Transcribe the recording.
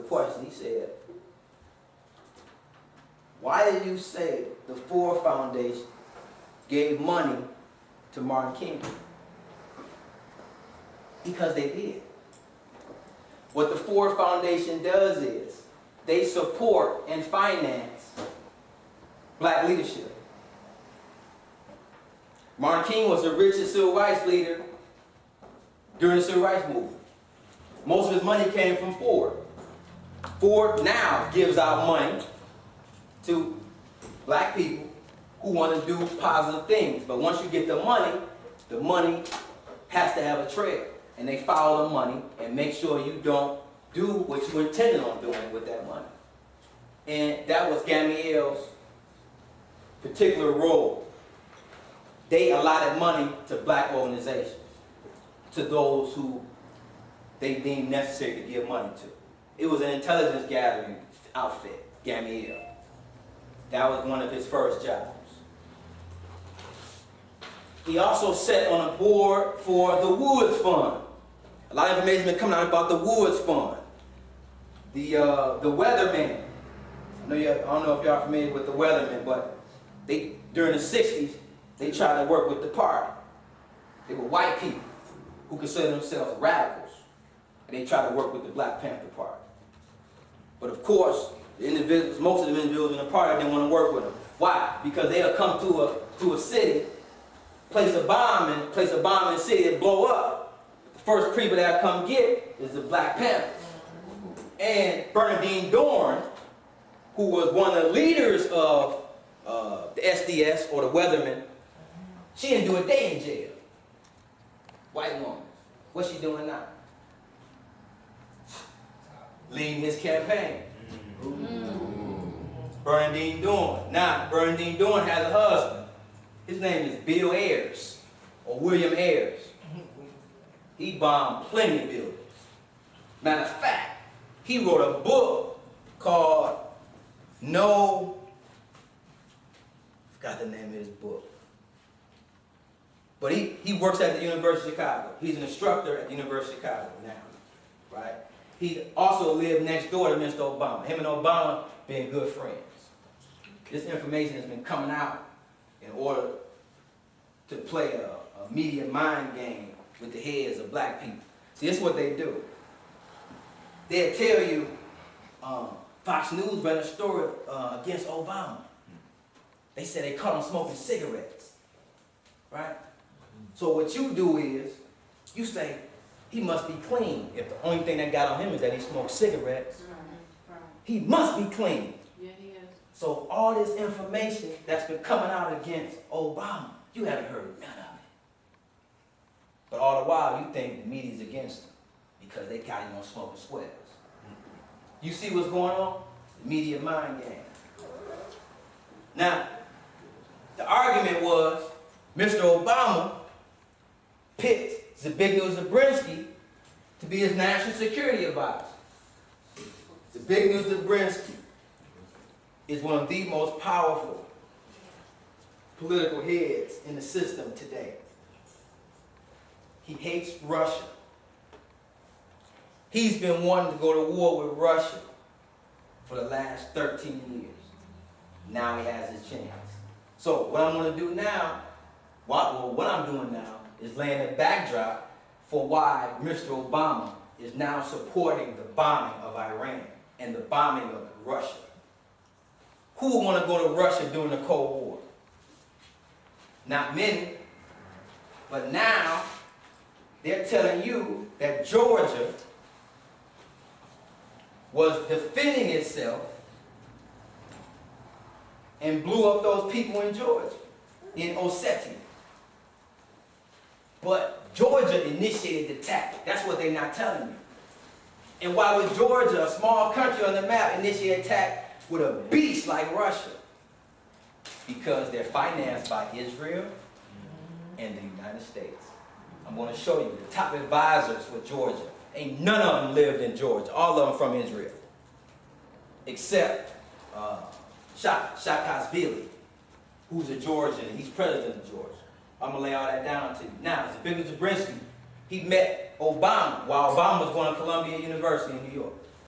question. He said, why did you say the Ford Foundation gave money to Martin King? Because they did. What the Ford Foundation does is they support and finance black leadership. Martin King was the richest civil rights leader during the civil rights movement. Most of his money came from Ford. Ford now gives out money to black people who want to do positive things. But once you get the money has to have a trail. And they follow the money and make sure you don't do what you intended on doing with that money. And that was Gamaliel's particular role. They allotted money to black organizations, to those who they deemed necessary to give money to. It was an intelligence gathering outfit, Gamaliel. That was one of his first jobs. He also sat on a board for the Woods Fund. A lot of information has been coming out about the Woods Fund. The Weathermen. I don't know if y'all are familiar with the Weathermen, but during the 60s, they tried to work with the party. They were white people who considered themselves radicals. And they tried to work with the Black Panther Party. But of course, most of the individuals in the party didn't want to work with them. Why? Because they'll come to a city, place a bomb in the city, and blow up. The first people that come get is the Black Panthers. And Bernadine Dorn, who was one of the leaders of the SDS, or the Weathermen, she didn't do a day in jail. White woman. What's she doing now? Leading his campaign. Bernadine Dorn. Now, Bernadine Dorn has a husband. His name is Bill Ayers, or William Ayers. He bombed plenty of buildings. Matter of fact, he wrote a book called I forgot the name of his book. But he works at the University of Chicago. He's an instructor at the University of Chicago now, right? He also lived next door to Mr. Obama. Him and Obama being good friends. This information has been coming out in order to play a media mind game with the heads of black people. See, this is what they do. They'll tell you, Fox News ran a story against Obama. They said they caught him smoking cigarettes, right? So what you do is, you say, he must be clean. If the only thing that got on him is that he smoked cigarettes, he must be clean. Yeah, he is. So all this information that's been coming out against Obama, you haven't heard none of it. But all the while, you think the media's against him because they got him on smoking sweaters. You see what's going on? The media mind game. Now, the argument was Mr. Obama picked Zbigniew Brzezinski to be his national security advisor. Zbigniew Brzezinski is one of the most powerful political heads in the system today. He hates Russia. He's been wanting to go to war with Russia for the last 13 years. Now he has his chance. So what I'm going to do now, what I'm doing now, is laying a backdrop for why Mr. Obama is now supporting the bombing of Iran and the bombing of Russia. Who would want to go to Russia during the Cold War? Not many. But now, they're telling you that Georgia was defending itself and blew up those people in Georgia, in Ossetia. But Georgia initiated the attack. That's what they're not telling you. And why would Georgia, a small country on the map, initiate attack with a beast like Russia? Because they're financed by Israel and the United States. I'm going to show you the top advisors for Georgia. Ain't none of them lived in Georgia. All of them from Israel. Except Saakashvili, who's a Georgian, and he's president of Georgia. I'm going to lay all that down to you. Now, Zbigniew Brzezinski, he met Obama while Obama was going to Columbia University in New York.